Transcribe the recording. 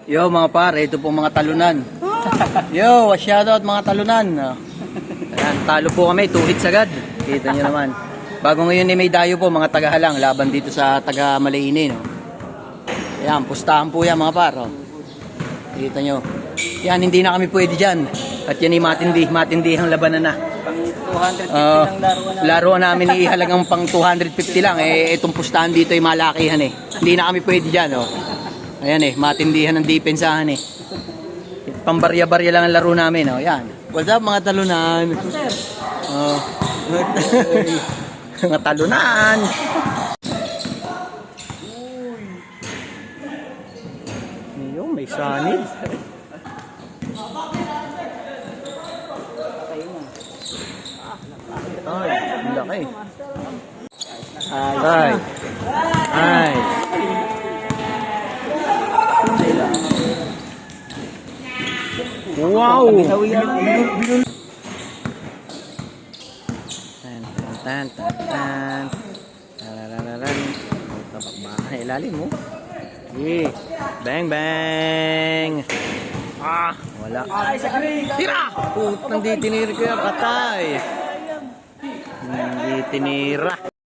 Yo mga pare, ito po mga talunan. Yo, shoutout mga talunan. Ayan, talo po kami, 2 hits agad. Kita nyo naman. Bago ngayon may dayo po mga tagahalang laban dito sa taga Malayini. No? Ayan, pustahan po yan mga pare. Kita nyo. Yan, hindi na kami pwede dyan. At yan ay matindihang labanan na. Pang 250 lang Laruan namin ihalagang pang 250 lang. Itong pustahan dito ay malakihan eh. Hindi na kami pwede dyan. Oh. Ayan matindihan ng depensahan eh. Pambarya-barya lang ang laro namin. Oh. Yan. What's up mga talunan? Mga talunan. Yung may sunny. Ay, laki. Ay. Wow! Tan. Tarararan. Tabak ba? Ilalim mo. Bang. Wala. Tira! Nandito tinira ko yan. Patay. Hindi tinira.